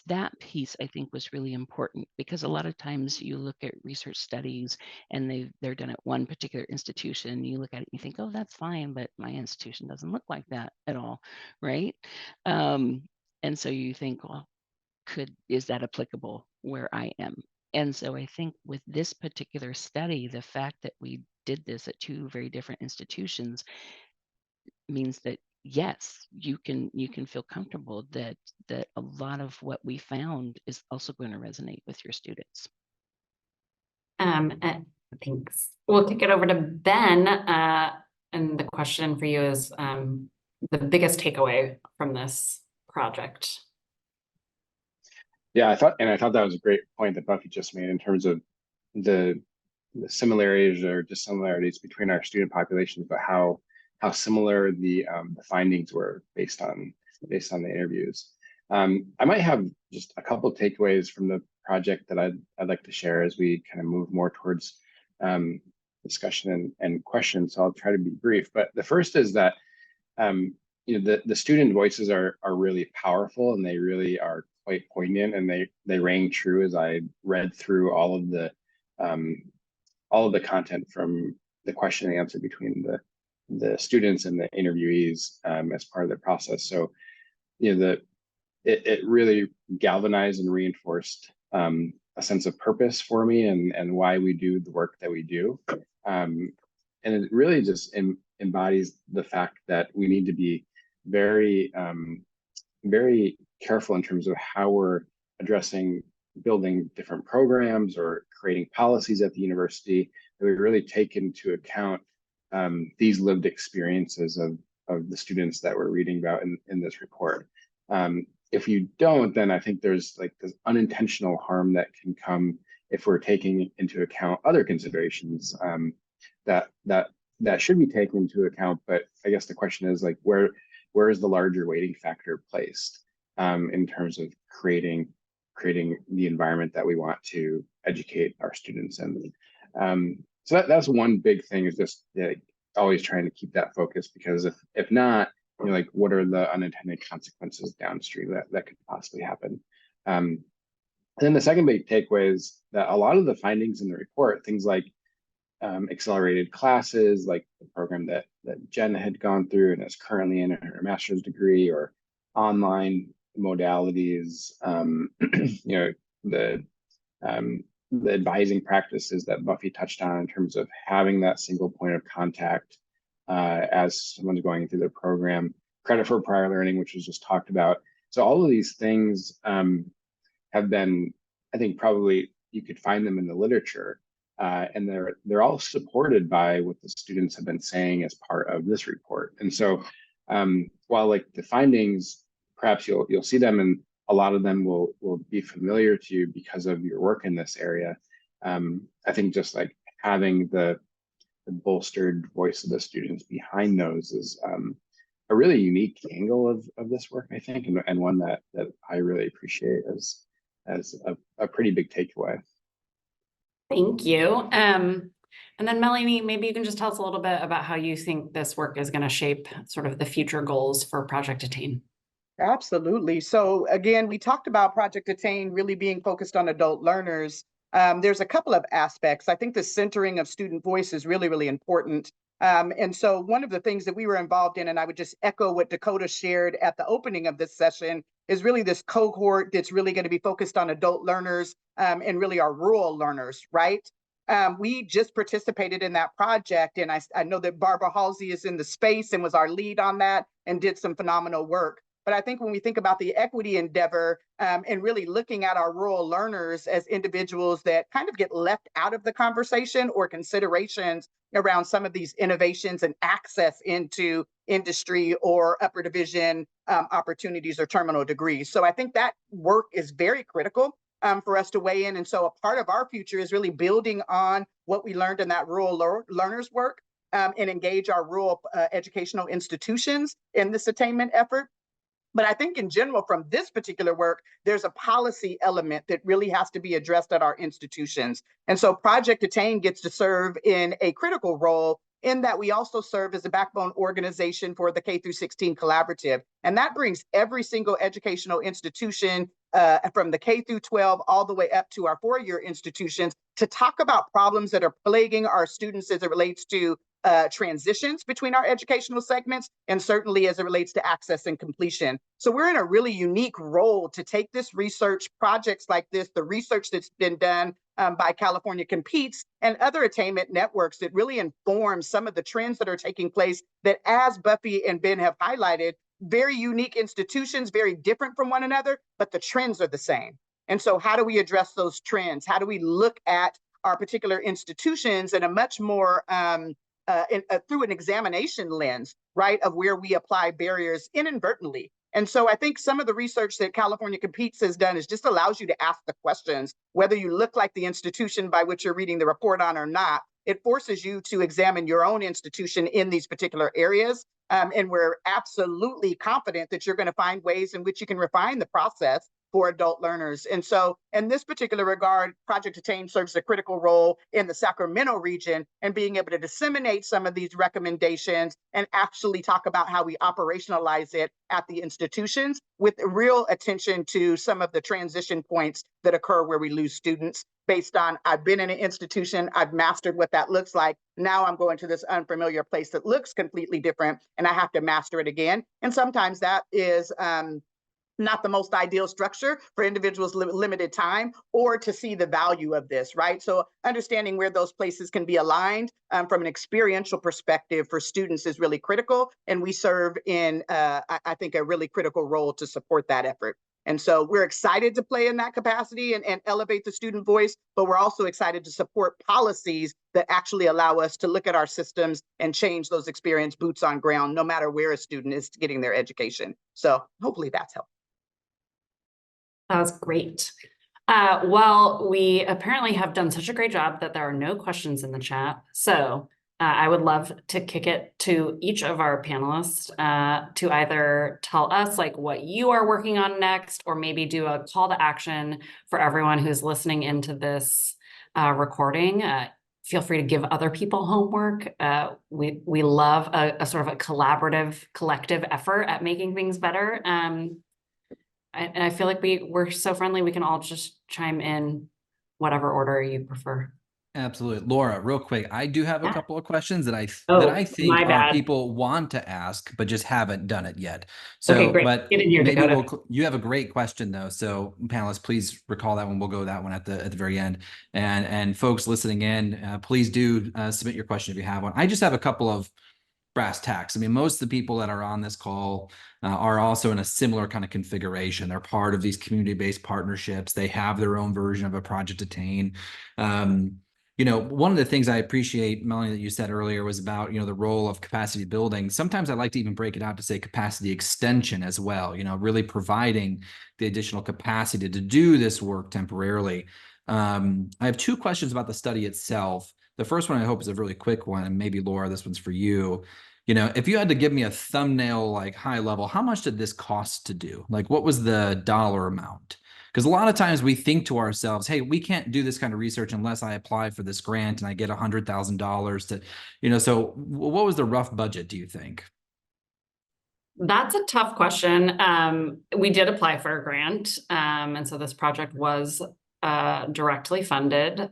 that piece, I think, was really important, because a lot of times you look at research studies and they're done at one particular institution. You look at it and you think, oh, that's fine, but my institution doesn't look like that at all, right? And so you think, well, is that applicable where I am? And so I think with this particular study, the fact that we did this at two very different institutions means that yes, you can feel comfortable that a lot of what we found is also going to resonate with your students. Thanks. We'll kick it over to Ben. And the question for you is the biggest takeaway from this project. Yeah, I thought that was a great point that Buffy just made in terms of the similarities or dissimilarities between our student populations, but how similar the findings were based on the interviews. I might have just a couple of takeaways from the project that I'd like to share as we kind of move more towards discussion and questions. So I'll try to be brief. But the first is that the student voices are really powerful, and they really are quite poignant, and they rang true as I read through all of the content from the question and answer between the students and the interviewees as part of the process. So, it really galvanized and reinforced a sense of purpose for me and why we do the work that we do. And it really just embodies the fact that we need to be very, very careful in terms of how we're addressing building different programs or creating policies at the university, that we really take into account these lived experiences of the students that we're reading about in this report. If you don't, then I think there's like this unintentional harm that can come if we're taking into account other considerations that should be taken into account. But I guess the question is like, where is the larger weighting factor placed in terms of creating the environment that we want to educate our students in? So that's one big thing, is just always trying to keep that focus, because if not, like, what are the unintended consequences downstream that could possibly happen? And then the second big takeaway is that a lot of the findings in the report, things like accelerated classes, like the program that Jen had gone through and is currently in her master's degree, or online modalities, the advising practices that Buffy touched on in terms of having that single point of contact as someone's going through their program, credit for prior learning, which was just talked about. So all of these things have been, I think probably you could find them in the literature, and they're all supported by what the students have been saying as part of this report. And so while like the findings, perhaps you'll see them and a lot of them will be familiar to you because of your work in this area. I think just like having the bolstered voice of the students behind those is a really unique angle of this work, I think, and one that I really appreciate as a pretty big takeaway. Thank you. And then Melanie, maybe you can just tell us a little bit about how you think this work is going to shape sort of the future goals for Project Attain. Absolutely. So again, we talked about Project Attain really being focused on adult learners. There's a couple of aspects. I think the centering of student voice is really, really important. And so one of the things that we were involved in, and I would just echo what Dakota shared at the opening of this session, is really this cohort that's really going to be focused on adult learners and really our rural learners, right? We just participated in that project, and I know that Barbara Halsey is in the space and was our lead on that and did some phenomenal work. But I think when we think about the equity endeavor and really looking at our rural learners as individuals that kind of get left out of the conversation or considerations around some of these innovations and access into industry or upper division opportunities or terminal degrees. So I think that work is very critical for us to weigh in. And so a part of our future is really building on what we learned in that rural learners work and engage our rural educational institutions in this attainment effort. But I think in general, from this particular work, there's a policy element that really has to be addressed at our institutions. And so Project Attain gets to serve in a critical role in that we also serve as a backbone organization for the K through 16 collaborative. And that brings every single educational institution from the K through 12 all the way up to our four-year institutions to talk about problems that are plaguing our students as it relates to transitions between our educational segments, and certainly as it relates to access and completion. So we're in a really unique role to take this research, projects like this, the research that's been done by California Competes and other attainment networks that really inform some of the trends that are taking place that, as Buffy and Ben have highlighted, very unique institutions, very different from one another, but the trends are the same. And so how do we address those trends? How do we look at our particular institutions in a much more through an examination lens, right, of where we apply barriers inadvertently. And so I think some of the research that California Competes has done is just allows you to ask the questions, whether you look like the institution by which you're reading the report on or not. It forces you to examine your own institution in these particular areas. And we're absolutely confident that you're going to find ways in which you can refine the process for adult learners. And so in this particular regard, Project Attain serves a critical role in the Sacramento region and being able to disseminate some of these recommendations and actually talk about how we operationalize it at the institutions with real attention to some of the transition points that occur where we lose students based on, I've been in an institution, I've mastered what that looks like. Now I'm going to this unfamiliar place that looks completely different and I have to master it again. And sometimes that is not the most ideal structure for individuals with limited time or to see the value of this, right? So understanding where those places can be aligned from an experiential perspective for students is really critical. And we serve in, I think, a really critical role to support that effort. And so we're excited to play in that capacity and elevate the student voice, but we're also excited to support policies that actually allow us to look at our systems and change those experience boots on ground, no matter where a student is getting their education. So hopefully that's helpful. That was great. Well, we apparently have done such a great job that there are no questions in the chat. So I would love to kick it to each of our panelists to either tell us like what you are working on next, or maybe do a call to action for everyone who's listening into this recording. Feel free to give other people homework. We love a sort of a collaborative, collective effort at making things better. And I feel like we're so friendly, we can all just chime in whatever order you prefer. Absolutely. Laura, real quick, I do have a couple of questions that I think my bad. people want to ask, but just haven't done it yet. So, Okay, great. but Get in here, maybe Dakota. you have a great question though. So panelists, please recall that one. We'll go that one at the very end. And folks listening in, please do submit your question if you have one. I just have a couple of brass tacks. I mean, most of the people that are on this call are also in a similar kind of configuration. They're part of these community-based partnerships. They have their own version of a ProjectAttain. You know, one of the things I appreciate, Melanie, that you said earlier was about, you know, the role of capacity building. Sometimes I like to even break it out to say capacity extension as well, you know, really providing the additional capacity to do this work temporarily. I have two questions about the study itself. The first one I hope is a really quick one, and maybe Laura, this one's for you. You know, if you had to give me a thumbnail, like high level, how much did this cost to do? Like, what was the dollar amount? Because a lot of times we think to ourselves, hey, we can't do this kind of research unless I apply for this grant and I get $100,000 to, you know, so what was the rough budget, do you think? That's a tough question. We did apply for a grant, and so this project was directly funded.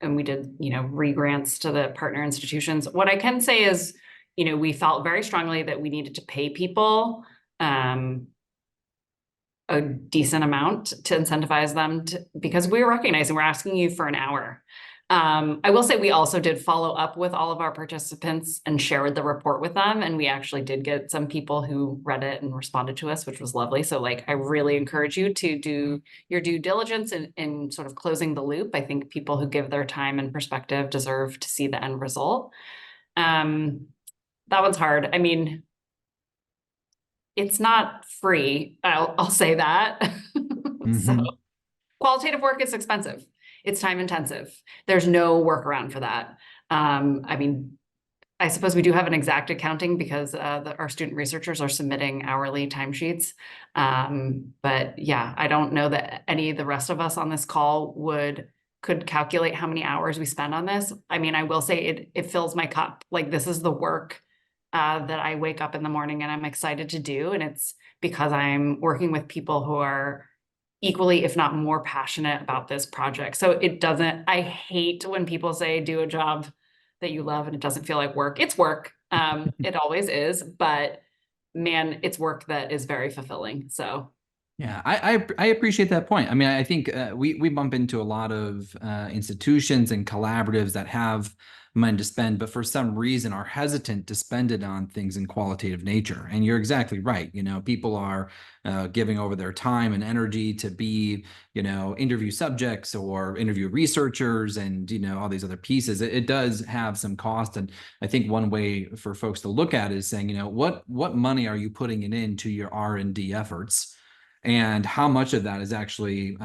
And we did, you know, re-grants to the partner institutions. What I can say is, you know, we felt very strongly that we needed to pay people a decent amount to incentivize them to, because we were recognizing we're asking you for an hour. I will say we also did follow up with all of our participants and shared the report with them. And we actually did get some people who read it and responded to us, which was lovely. So like, I really encourage you to do your due diligence in sort of closing the loop. I think people who give their time and perspective deserve to see the end result. That one's hard. I mean, it's not free. I'll say that. So qualitative work is expensive. It's time intensive. There's no workaround for that. I mean, I suppose we do have an exact accounting because our student researchers are submitting hourly timesheets. But yeah, I don't know that any of the rest of us on this call could calculate how many hours we spend on this. I mean, I will say it fills my cup. Like, this is the work that I wake up in the morning and I'm excited to do. And it's because I'm working with people who are equally, if not more, passionate about this project. So I hate when people say do a job that you love and it doesn't feel like work. It's work. It always is, but man, it's work that is very fulfilling. So yeah, I appreciate that point. I mean, I think we bump into a lot of institutions and collaboratives that have money to spend, but for some reason are hesitant to spend it on things in qualitative nature. And you're exactly right. You know, people are giving over their time and energy to be, you know, interview subjects or interview researchers and, you know, all these other pieces. It does have some cost. And I think one way for folks to look at it is saying, you know, what money are you putting it into your R&D efforts? And how much of that is actually,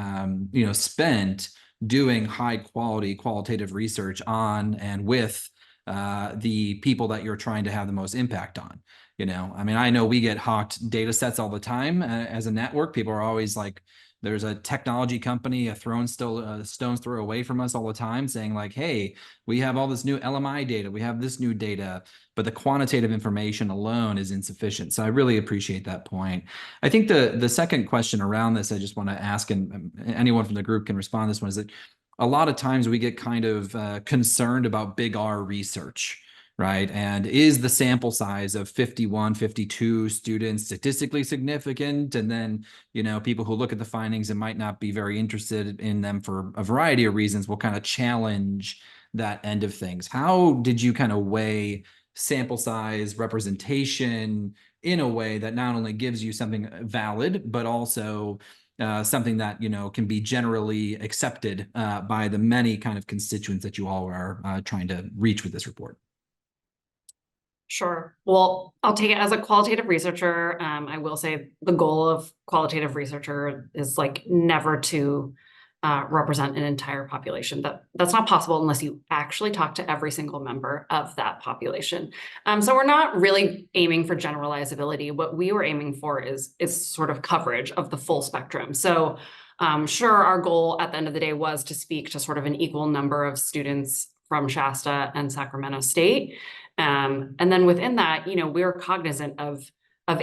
you know, spent doing high quality qualitative research on and with the people that you're trying to have the most impact on. You know, I mean, I know we get hawked data sets all the time as a network. People are always like, there's a technology company a stone's throw away from us all the time saying like, hey, we have all this new LMI data, we have this new data, but the quantitative information alone is insufficient. So I really appreciate that point. I think the second question around this, I just want to ask, and anyone from the group can respond to this one, is that a lot of times we get kind of concerned about big R research, right? And is the sample size of 51, 52 students statistically significant? And then, you know, people who look at the findings and might not be very interested in them for a variety of reasons will kind of challenge that end of things. How did you kind of weigh sample size representation in a way that not only gives you something valid, but also something that, you know, can be generally accepted by the many kind of constituents that you all are trying to reach with this report? sure. Well, I'll take it as a qualitative researcher. I will say the goal of qualitative researcher is like never to represent an entire population. That's not possible unless you actually talk to every single member of that population. So we're not really aiming for generalizability. What we were aiming for is sort of coverage of the full spectrum. So sure, our goal at the end of the day was to speak to sort of an equal number of students from Shasta and Sacramento State. And then within that, you know, we're cognizant of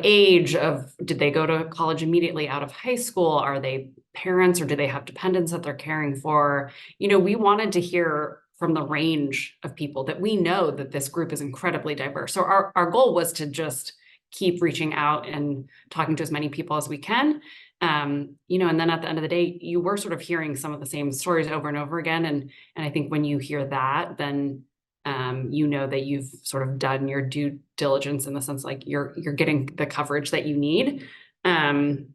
age, of did they go to college immediately out of high school? Are they parents or do they have dependents that they're caring for? You know, we wanted to hear from the range of people that we know that this group is incredibly diverse. So our goal was to just keep reaching out and talking to as many people as we can. You know, and then at the end of the day, you were sort of hearing some of the same stories over and over again. And I think when you hear that, then you know that you've sort of done your due diligence in the sense like you're getting the coverage that you need. But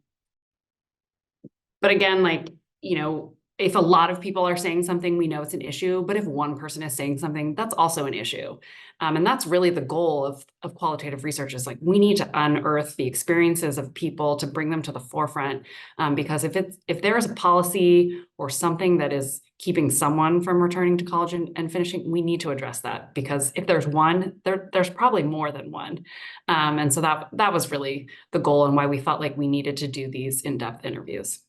again, like, you know, if a lot of people are saying something, we know it's an issue, but if one person is saying something, that's also an issue. And that's really the goal of qualitative research, is like, we need to unearth the experiences of people to bring them to the forefront. Because if there is a policy or something that is keeping someone from returning to college and finishing, we need to address that, because if there's one, there's probably more than one. And so that was really the goal and why we felt like we needed to do these in-depth interviews.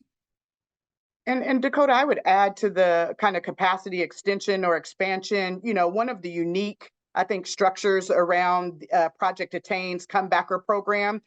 And Dakota, I would add to the kind of capacity extension or expansion, you know, one of the unique, I think, structures around ProjectAttain's Comebacker program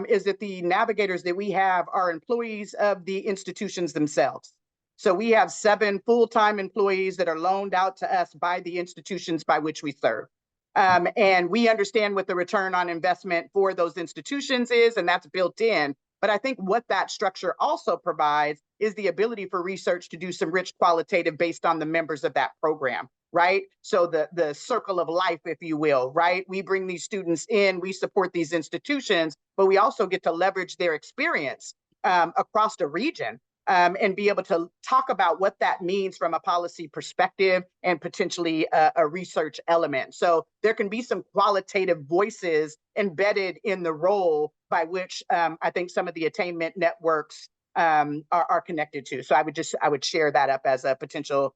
is that the navigators that we have are employees of the institutions themselves. So we have 7 full-time employees that are loaned out to us by the institutions by which we serve. And we understand what the return on investment for those institutions is, and that's built in. But I think what that structure also provides is the ability for research to do some rich qualitative based on the members of that program, right? So the circle of life, if you will, right? We bring these students in, we support these institutions, but we also get to leverage their experience across the region. And be able to talk about what that means from a policy perspective and potentially a research element. So there can be some qualitative voices embedded in the role by which I think some of the attainment networks are connected to. So I would share that up as a potential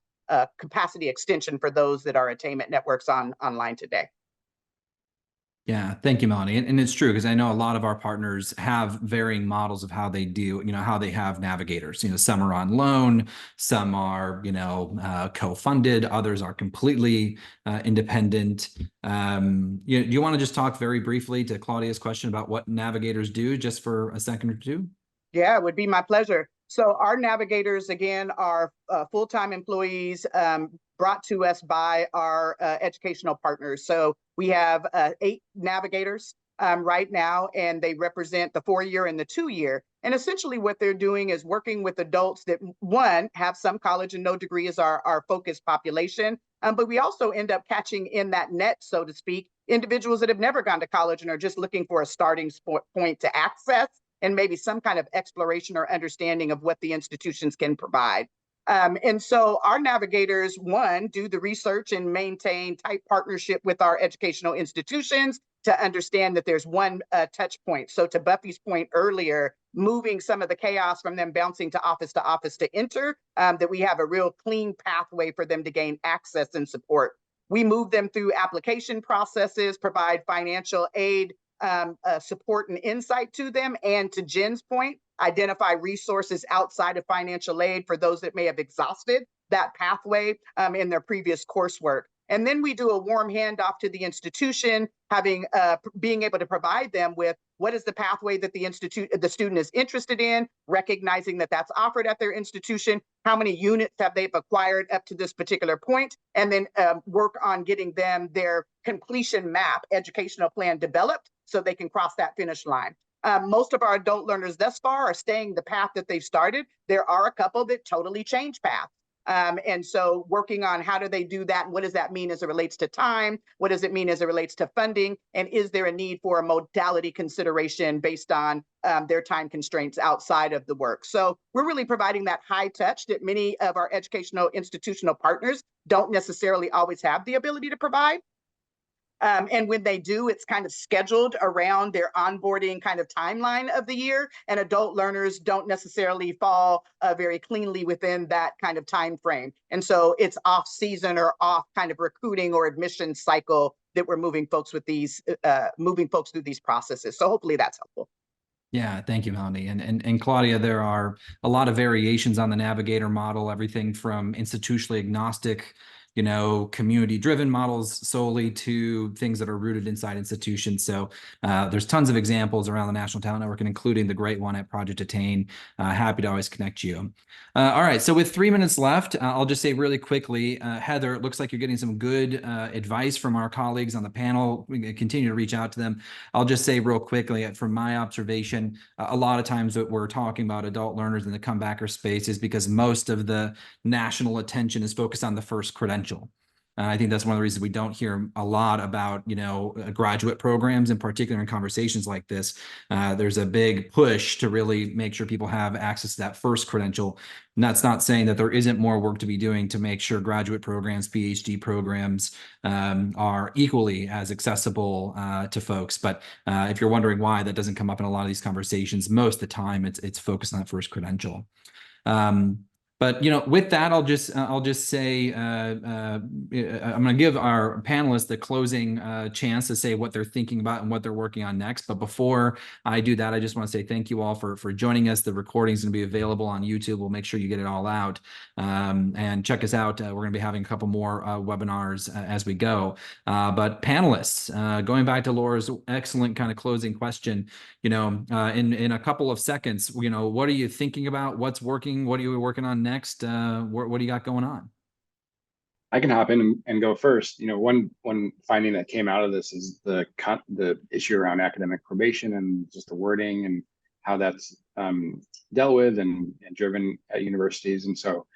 capacity extension for those that are attainment networks online today. Yeah, thank you, Melanie. And it's true, because I know a lot of our partners have varying models of how they do, you know, how they have navigators. You know, some are on loan, some are, you know, co-funded, others are completely independent. Do you want to just talk very briefly to Claudia's question about what navigators do, just for a second or two? Yeah, it would be my pleasure. So our navigators, again, are full-time employees brought to us by our educational partners. So we have 8 navigators right now, and they represent the 4-year and the 2-year. And essentially what they're doing is working with adults that, one, have some college and no degree as our focus population. But we also end up catching in that net, so to speak, individuals that have never gone to college and are just looking for a starting point to access and maybe some kind of exploration or understanding of what the institutions can provide. And so our navigators, one, do the research and maintain tight partnership with our educational institutions to understand that there's one touch point. So to Buffy's point earlier, moving some of the chaos from them bouncing to office to enter, that we have a real clean pathway for them to gain access and support. We move them through application processes, provide financial aid, support and insight to them, and to Jen's point, identify resources outside of financial aid for those that may have exhausted that pathway in their previous coursework. And then we do a warm handoff to the institution, being able to provide them with what is the pathway that the student is interested in, recognizing that that's offered at their institution, how many units have they acquired up to this particular point, and then work on getting them their completion map, educational plan developed so they can cross that finish line. Most of our adult learners thus far are staying the path that they've started. There are a couple that totally change paths. And so working on how do they do that, and what does that mean as it relates to time? What does it mean as it relates to funding? And is there a need for a modality consideration based on their time constraints outside of the work? So we're really providing that high touch that many of our educational institutional partners don't necessarily always have the ability to provide. And when they do, it's kind of scheduled around their onboarding kind of timeline of the year, and adult learners don't necessarily fall very cleanly within that kind of time frame. And so it's off season or off kind of recruiting or admission cycle that we're moving folks through these processes. So hopefully that's helpful. Yeah, thank you, Melanie. And Claudia, there are a lot of variations on the navigator model, everything from institutionally agnostic, you know, community-driven models solely to things that are rooted inside institutions. So there's tons of examples around the National Talent Network, and including the great one at ProjectAttain. Happy to always connect you. All right, so with 3 minutes left, I'll just say really quickly, Heather, it looks like you're getting some good advice from our colleagues on the panel. We continue to reach out to them. I'll just say real quickly, from my observation, a lot of times that we're talking about adult learners in the comebacker space is because most of the national attention is focused on the first credential. I think that's one of the reasons we don't hear a lot about, graduate programs, in particular in conversations like this. There's a big push to really make sure people have access to that first credential. And that's not saying that there isn't more work to be doing to make sure graduate programs, PhD programs are equally as accessible to folks. But if you're wondering why that doesn't come up in a lot of these conversations, most of the time it's focused on that first credential. But with that, I'll just say I'm going to give our panelists the closing chance to say what they're thinking about and what they're working on next. But before I do that, I just want to say thank you all for joining us. The recording is going to be available on YouTube. We'll make sure you get it all out, and check us out. We're going to be having a couple more webinars as we go. But panelists, going back to Laura's excellent kind of closing question, in a couple of seconds, what are you thinking about? What's working? What are you working on next? What do you got going on? I can hop in and go first. One finding that came out of this is the issue around academic probation and just the wording and how that's dealt with and driven at universities. And so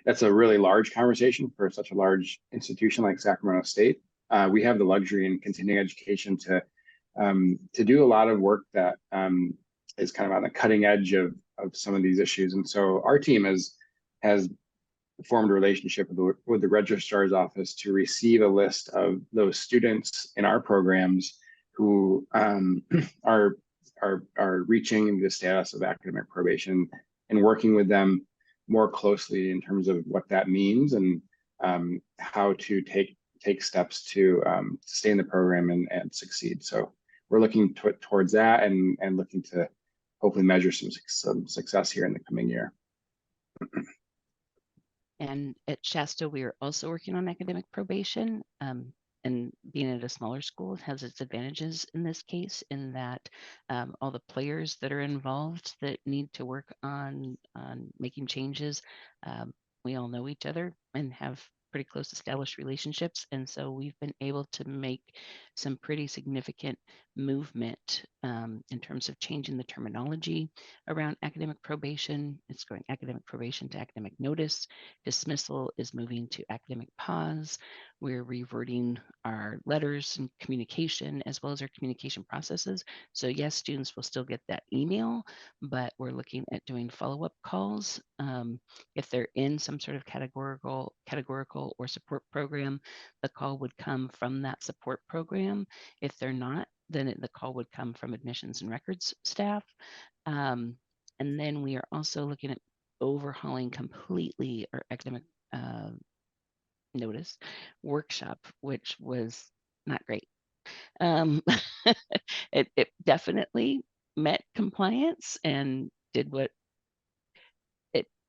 that's a really large conversation for such a large institution like Sacramento State. We have the luxury in continuing education to do a lot of work that is kind of on the cutting edge of some of these issues. And so our team has formed a relationship with the registrar's office to receive a list of those students in our programs who are reaching the status of academic probation, and working with them more closely in terms of what that means and how to take steps to stay in the program and succeed. So we're looking towards that and looking to hopefully measure some success here in the coming year. And at Shasta, we are also working on academic probation. And being at a smaller school has its advantages in this case, in that all the players that are involved that need to work on making changes, we all know each other and have pretty close established relationships. And so we've been able to make some pretty significant movement in terms of changing the terminology around academic probation. It's going academic probation to academic notice. Dismissal is moving to academic pause. We're reverting our letters and communication as well as our communication processes. So yes, students will still get that email, but we're looking at doing follow-up calls. If they're in some sort of categorical or support program, the call would come from that support program. If they're not, then the call would come from admissions and records staff. And then we are also looking at overhauling completely our academic notice workshop, which was not great. It definitely met compliance and did what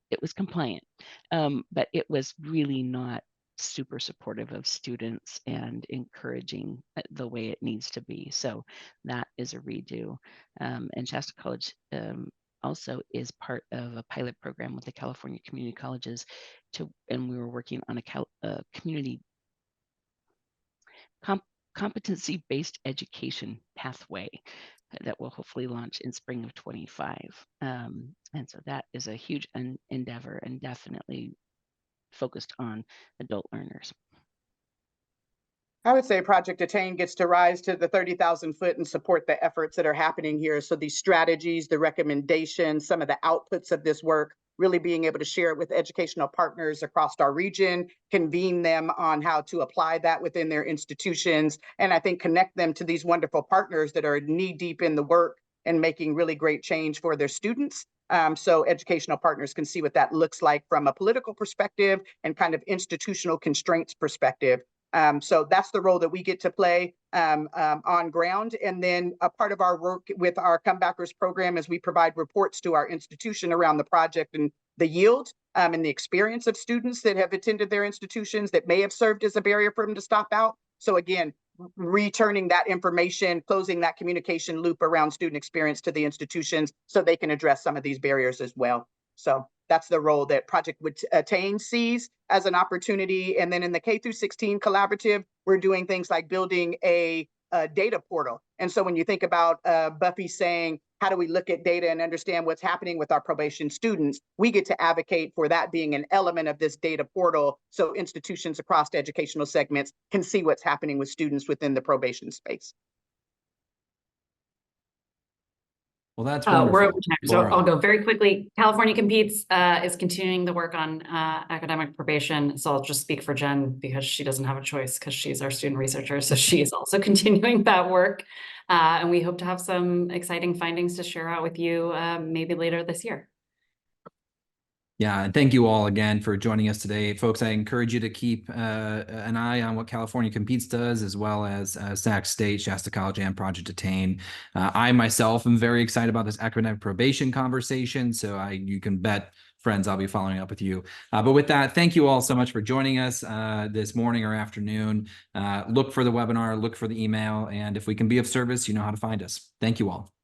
it was compliant, but it was really not super supportive of students and encouraging the way it needs to be. So that is a redo. And Shasta College also is part of a pilot program with the California community colleges and we were working on a community competency-based education pathway that will hopefully launch in spring of 25. And so that is a huge endeavor and definitely focused on adult learners. I would say Project Attain gets to rise to the 30,000 foot and support the efforts that are happening here. So these strategies, the recommendations, some of the outputs of this work, really being able to share it with educational partners across our region, convene them on how to apply that within their institutions, and I think connect them to these wonderful partners that are knee deep in the work and making really great change for their students. So educational partners can see what that looks like from a political perspective and kind of institutional constraints perspective. So that's the role that we get to play on ground. And then a part of our work with our Comebackers program is we provide reports to our institution around the project and the yield and the experience of students that have attended their institutions that may have served as a barrier for them to stop out. So again, returning that information, closing that communication loop around student experience to the institutions so they can address some of these barriers as well. So that's the role that Project Attain sees as an opportunity. And then in the K through 16 collaborative, we're doing things like building a data portal And so when you think about Buffy saying, how do we look at data and understand what's happening with our probation students? We get to advocate for that being an element of this data portal so institutions across the educational segments can see what's happening with students within the probation space. Well, that's We're wonderful. over time, so Laura. I'll go very quickly. California Competes is continuing the work on academic probation. So I'll just speak for Jen because she doesn't have a choice because she's our student researcher. So she is also continuing that work. And we hope to have some exciting findings to share out with you maybe later this year. Yeah, and thank you all again for joining us today. Folks, I encourage you to keep an eye on what California Competes does, as well as Sac State, Shasta College, and ProjectAttain. I myself am very excited about this academic probation conversation, so you can bet, friends, I'll be following up with you. But with that, thank you all so much for joining us this morning or afternoon. Look for the webinar, look for the email, and if we can be of service, you know how to find us. Thank you all.